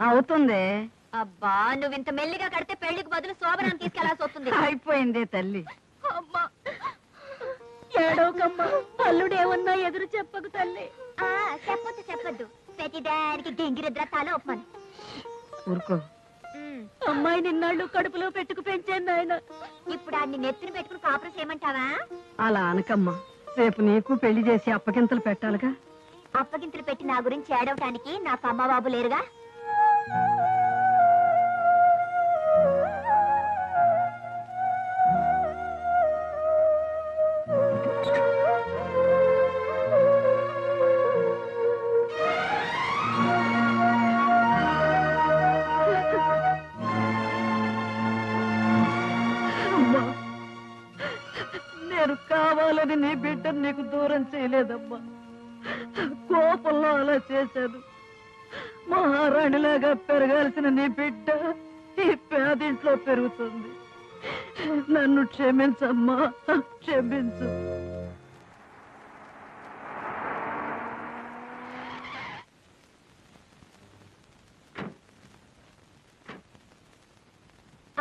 అవుతుంది. అబ్బా నువ్వు ఇంత మెల్లిగా కడితే పెళ్లికి బదులు శోభనాన్ని తీసుకెళ్లాల్సి వస్తుంది. అయిపోయింది తల్లి. అమ్మా ఏడోకమ్మా, అల్లుడేమన్నా ఎదురు చెప్పకు తల్లి. చెప్పొద్దు ప్రతిదానికి గింగిరిద్ర తల ఒప్పమని. ఊరుకో. అమ్మాయి నిన్నాళ్ళు కడుపులో పెట్టుకు పెంచాను ఆయన. ఇప్పుడు అన్ని నెత్తిని పెట్టుకుని కాపురం చేయమంటావా? అలా అనకమ్మా, రేపు నీకు పెళ్లి చేసి అప్పగింతలు పెట్టాలిగా. అప్పగింతలు పెట్టి నా గురించి ఏడవటానికి నాకు అమ్మ బాబు లేరుగా. నేను కావాలని నీ బిడ్డను నీకు దూరం చేయలేదమ్మా. కోపంలో అలా చేశాను. మహారాణిలాగా పెరగాల్సిన నీ బిడ్డ ఈ పేదింట్లో పెరుగుతుంది. నన్ను క్షమించమ్మా, క్షమించు.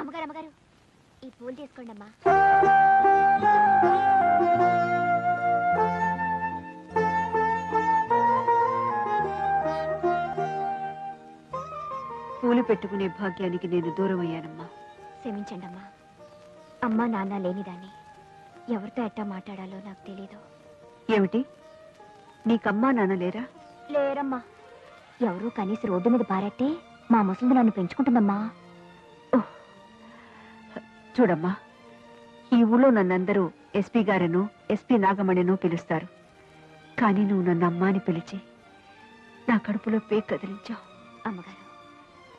అమ్మగారు అమ్మగారు, ఈ పూలు తీసుకోండి అమ్మా. పూలు పెట్టుకునే భాగ్యానికి నేను దూరం అయ్యానమ్మా. క్షమించండి అమ్మా. అమ్మా నాన్న లేనిదాన్ని ఎవరితో ఎట్టా మాట్లాడాలో నాకు తెలీదు. ఏమిటి, నీకమ్మా నాన్న లేరా? లేరమ్మా. ఎవరూ కనీసం రోడ్డు మీద పారెట్టే మా ముసలిది నన్ను పెంచుకుంటుందమ్మా. చూడమ్మా, ఈ ఊళ్ళో నన్నందరూ ఎస్పీ గారను ఎస్పీ నాగమణిను పిలుస్తారు. కానీ నువ్వు నన్ను అమ్మా అని పిలిచి నా కడుపులో పేక్ కదిలించావు. అమ్మగారు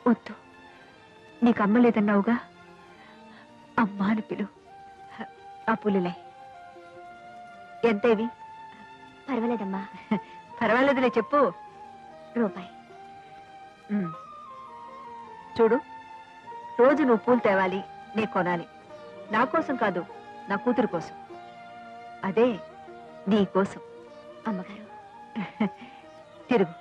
వద్దు, నీకు అమ్మ లేదన్నావుగా, అమ్మా అని పిలు. ఆ పులిలే ఎంతేవి? పర్వాలేదమ్మా. పర్వాలేదులే, చెప్పు. రూపాయి. చూడు, రోజు నువ్వు పూలు తేవాలి, నీ కొనాలి. నా కోసం కాదు, నా కూతురు కోసం. అదే నీ కోసం. అమ్మగారు తిరుగు.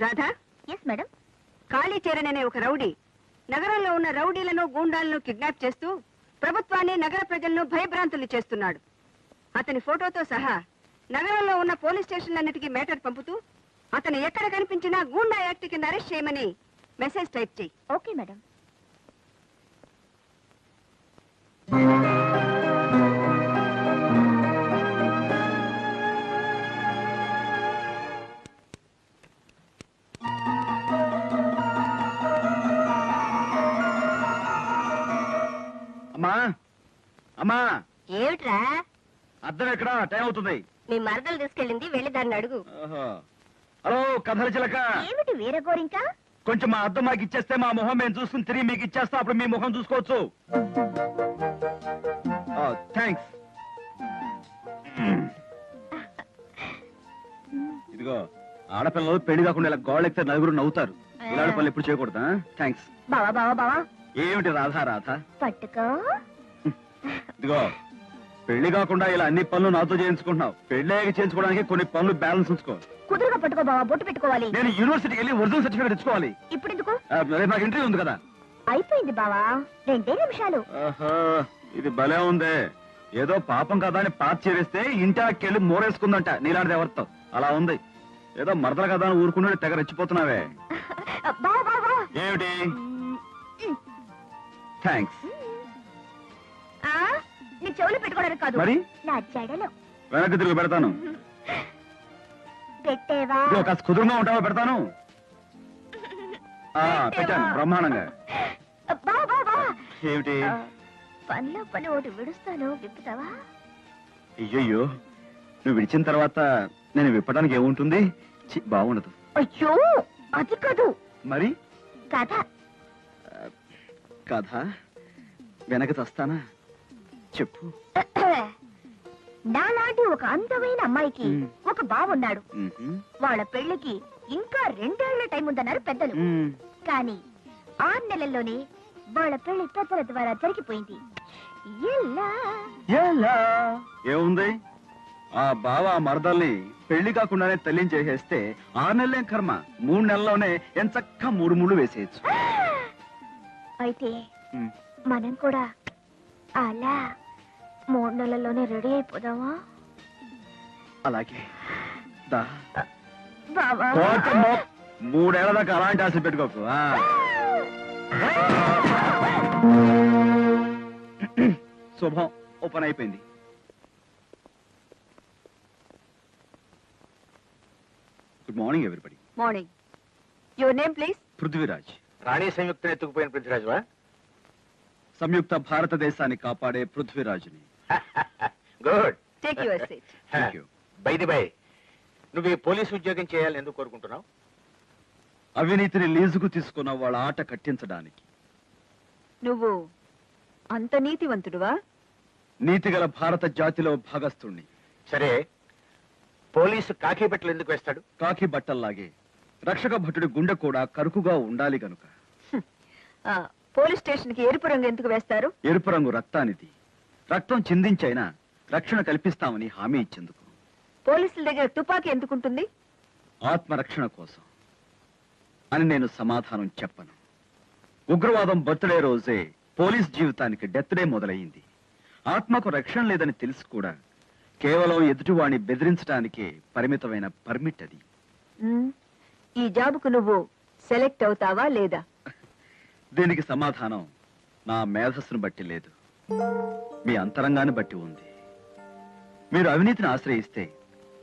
రాధా. Yes madam. కాళీచరణ్ అనే ఒక రౌడీ నగరంలో ఉన్న రౌడీలను గూండాలను కిడ్నాప్ చేస్తూ ప్రభుత్వాన్ని నగర ప్రజలను భయభ్రాంతులు చేస్తున్నాడు. అతని ఫోటోతో సహా నగరంలో ఉన్న పోలీస్ స్టేషన్లన్నిటికీ మేటర్ పంపుతూ అతను ఎక్కడ కనిపించినా గూండా యాక్ట్ కింద అరెస్ట్ చేయమని మెసేజ్ టైప్ చేయి. Okay madam. అమ్మా అమ్మా, ఏమిట్రా? అద్దం ఎక్కడా? టైం అవుతుంది. మీ మరదలు తీసుకెళ్ళింది, వెళ్ళి దాన్ని అడుగు. హలో కథల చిలక, ఏమిటి వేరే కోరింకా? కొంచెం మా అద్దం మాకు ఇచ్చేస్తే మా మొహం మేము చూసుకుని తిరిగి మీకు ఇచ్చేస్తా. అప్పుడు మీ మొహం చూసుకోవచ్చు. థ్యాంక్స్. ఇదిగో, ఆడపిల్లలు పెళ్లి కాకుండా ఇలా గోళ్ళెక్కితే నలుగురు నవ్వుతారు. ఇలాంటి పనులు ఎప్పుడు చేయకూడదా? థ్యాంక్స్. బావా బావా బావా. ఏమిటి రాధా రాధా? పట్టుకో. ఇదిగో, పెళ్లి కాకుండా ఇలా అన్ని పనులు నాతో చేయించుకుంటున్నావు. పెళ్లి చేయించుకోవడానికి కొన్ని పనులు బ్యాలెన్స్ ఉంచుకో. కుదురుగా పట్టుకో బావా, బొట్టు పెట్టుకోవాలి. నేను యూనివర్సిటీకి వెళ్ళి ఒరిజినల్ సర్టిఫికేట్ ఇచ్చుకోవాలి. ఇప్పుడు ఎందుకు? రేపు నాకు ఇంటర్వ్యూ ఉంది కదా. అయిపోయింది బావా, 2 నిమిషాలు. ఇది భలే ఉంది. ఏదో పాపం కదా అని పాత చేస్తే ఇంటికెళ్ళి మోరేసుకుందంట నీలాంటిది ఎవరితో. అలా ఉంది. ఏదో మరదలు కదా అని ఊరుకున్నాడు, తెగ రెచ్చిపోతున్నావే. ఏమిటి? థ్యాంక్స్. నీ చెవులు పెట్టుకోవడానికి కాదు, మరి నా జడలో. వెనక్కి తిరిగి పెడతాను. పెట్టేవా? కాస్త కుదురుగా ఉంటావా? పెడతాను. పెట్టాను బ్రహ్మాండంగా. ఏమిటి? పనిలో పని ఒకటి విడుస్తాను, విప్పుతావా? అయ్యయ్యో, నువ్వు విడిచిన తర్వాత నేను విప్పడానికి ఏముంటుంది? బాగుండదు. అయ్యో, అది కాదు. మరి కథ. కథ వెనక చస్తానా? చెప్పు. నాలాంటి ఒక అందమైన అమ్మాయికి ఒక బావున్నాడు. వాళ్ళ పెళ్లికి ఇంకా 2 ఏళ్ల టైం ఉందన్నారు పెద్దలు. కానీ 6 నెలల్లోనే వాళ్ళ పెళ్లి పెద్దల ద్వారా జరిగిపోయింది. ఏముంది? ఆ బావ ఆ మరదల్ని పెళ్లి కాకుండానే తల్లిని చేసేస్తే 6 నెలలేం కర్మ, 3 నెలల్లోనే ఎంచక్క 3 ముళ్ళు వేసేయచ్చు. అయితే మనం కూడా అలా 3 నెలల్లోనే రెడీ అయిపోదామా? అలాగే దా. బావా 3 ఏళ్ల దాకా అలాంటి ఆశ పెట్టుకోకు. శుభం, ఓ పని అయిపోయింది. Good morning everybody. Morning. Your name please? Prithviraj. Rani Samyukta ఎత్తుకుపోయిన పృథ్వీరాజువా? సంయుక్త భారతదేశాన్ని కాపాడే పృథ్వీరాజుని. Good. Take your seat. Thank you. By the by, నువ్వు ఈ పోలీసు ఉద్యోగం చేయాలని ఎందుకు కోరుకుంటున్నావు? అవినీతిని లీజుకు తీసుకున్న వాళ్ళ ఆట కట్టించడానికి. నువ్వు అంత నీతివంతుడువా? నీతిగల భారత జాతిలో భాగస్థుణ్ణి. సరే, పోలీసు కాకి బట్టలు ఎందుకు వేస్తాడు? కాకి బట్టల్లాగే రక్షక భటుడి గుండె కూడా కరుకుగా ఉండాలి గనుక. పోలీస్ స్టేషన్ కి ఎరుపు రంగు ఎందుకు వేస్తారు? ఎరుపు రంగు రక్తానిది. రక్తం చిందించైనా రక్షణ కల్పిస్తామని హామీ ఇచ్చేందుకు. పోలీసుల దగ్గర తుపాకీ ఎందుకుంటుంది? ఆత్మరక్షణ కోసం అని నేను సమాధానం చెప్పను. ఉగ్రవాదం బర్త్డే రోజే పోలీస్ జీవితానికి డెత్ డే మొదలయ్యింది. ఆత్మకు రక్షణ లేదని తెలిసి కూడా కేవలం ఎదుటివాణ్ణి బెదిరించడానికే పరిమితమైన పర్మిట్ అది. ఈ జాబుకు నువ్వు సెలెక్ట్ అవుతావా లేదా? దీనికి సమాధానం నా మేధస్సును బట్టి లేదు, మీ అంతరంగాన్ని బట్టి ఉంది. మీరు అవినీతిని ఆశ్రయిస్తే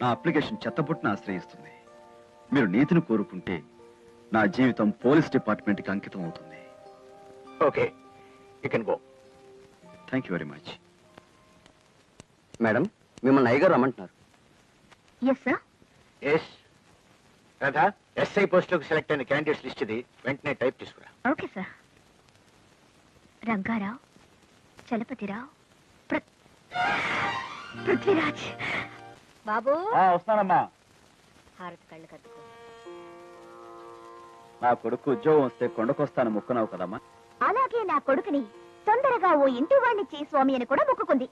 నా అప్లికేషన్ చెత్తపుట్టును ఆశ్రయిస్తుంది. మీరు నీతిని కోరుకుంటే నా జీవితం పోలీస్ డిపార్ట్మెంట్కి అంకితం అవుతుంది. Okay, you can go. Thank you very much. Madam, మిమ్మల్ని అయ్యగారు రమ్మంటున్నారు. Yes sir. Yes Radha, SI పోస్టులకు సెలెక్ట్ అయిన క్యాండిడేట్స్ లిస్ట్ ఇది, వెంటనే టైప్ తీసుకురా. Okay sir. రంగారావు, చలపతిరావు, పృథ్వీరాజ్. బాబు వస్తానమ్మా. హారతి కళ్ళు కట్టుకో. నా కొడుకు ఉద్యోగం వస్తే కొండకొస్తాను మొక్కున్నావు కదమ్మా. అలాగే నా కొడుకుని తొందరగా ఓ ఇంటి వాణ్ణి చేయి స్వామి అని కూడా మొక్కుకుంది.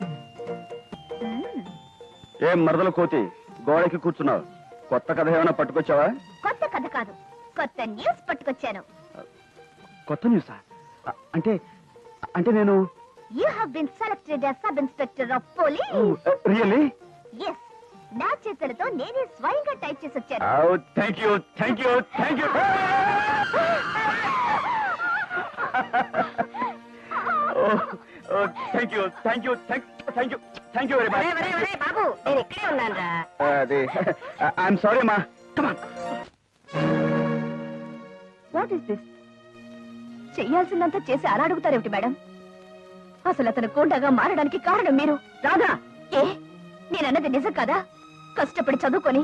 ఏం మరదల కోతి గోడకి కూర్చున్నావు? కొత్త కథ ఏమైనా పట్టుకొచ్చావా? కొత్త కథ కాదు, కొత్త న్యూస్ పట్టుకొచ్చాను. కొత్త న్యూసా? అంటే అంటే నేను you have been selected as sub inspector of police. Really? Yes, నా చేతులతో నేనే స్వయంగా టైప్ చేసి వచ్చాను. Thank you, thank you, thank you. Thank you, thank you, thank you, thank you very much. బాబు, నేను ఇక్కడే ఉన్నాను రా. అది ఐఎమ్ సారీ అమ్మా. కమాన్. What is this? చెయ్యాల్సిందంతా చేసి అలా అడుగుతారేమిటి మేడం? అసలు అతను కోండగా మారడానికి కారణం మీరు. రాదా? ఏ, నేనన్నది నిజం కదా? కష్టపడి చదువుకొని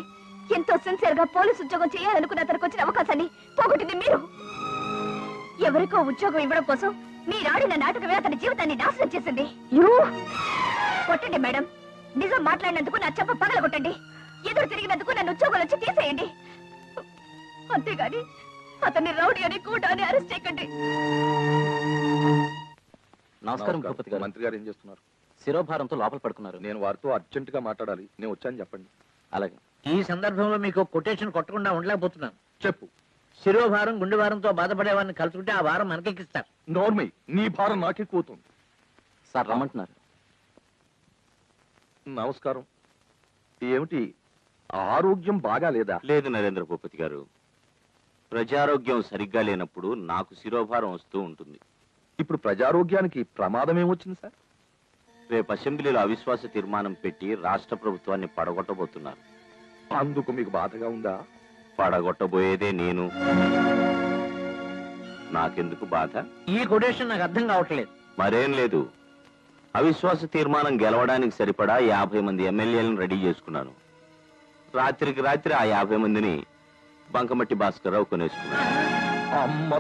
ఎంతో సిన్సియర్ గా పోలీసు ఉద్యోగం చేయాలనుకున్న అతనికి వచ్చిన అవకాశాన్ని పోగొట్టింది మీరు. ఎవరికో ఉద్యోగం ఇవ్వడం కోసం మీరాడిన నాటకమే అతని జీవితాన్ని నాశనం చేసింది. కొట్టండి మేడం, నిజం మాట్లాడినందుకు నా చెప్ప పగలగొట్టండి. ఎదురు తిరిగినందుకు నన్ను ఉద్యోగం నుంచి తీసేయండి. అంతేగాని అతన్ని రౌడీ అని కూడా అని అరెస్ట్ చేయకండి. నమస్కారం భూపతి గారు. మంత్రి గారు ఏం చేస్తున్నారు? శిరోభారంతో లోపల పడుకున్నారు. నేను వారితో అర్జెంట్ గా మాట్లాడాలి. నేను వచ్చాను చెప్పండి. అలాగే. ఈ సందర్భంలో మీకు కొటేషన్ కొట్టకుండా ఉండలేకపోతున్నాను. చెప్పు. శిరోభారం గుండె భారంతో బాధపడే వారిని కలుసుకుంటే ఆ భారం మనకెక్కిస్తారు. నోర్మై, నీ భారం నాకే కూతుంది. సార్ రమ్మంటున్నారు. నమస్కారం. ఏమిటి, ఆరోగ్యం బాగా లేదా? లేదు నరేంద్ర భూపతి గారు, ప్రజారోగ్యం సరిగ్గా లేనప్పుడు నాకు శిరోభారం వస్తూ ఉంటుంది. ఇప్పుడు ప్రజారోగ్యానికి ప్రమాదం ఏమొచ్చింది సార్? రేపు అసెంబ్లీలో అవిశ్వాస తీర్మానం పెట్టి రాష్ట్ర ప్రభుత్వాన్ని పడగొట్టబోతున్నారు. అందుకు మీకు బాధగా ఉందా? పడగొట్టబోయేదే నేను. నాకెందుకు బాధ? ఈ కొటేషన్ నాకు అర్థం కావట్లేదు. మరేం లేదు, అవిశ్వాస తీర్మానం గెలవడానికి సరిపడా 50 మంది ఎమ్మెల్యేలను రెడీ చేసుకున్నాను. రాత్రికి రాత్రి ఆ 50 మందిని బంకమట్టి భాస్కర్రావు కొనేసుకున్నాను. అమ్మ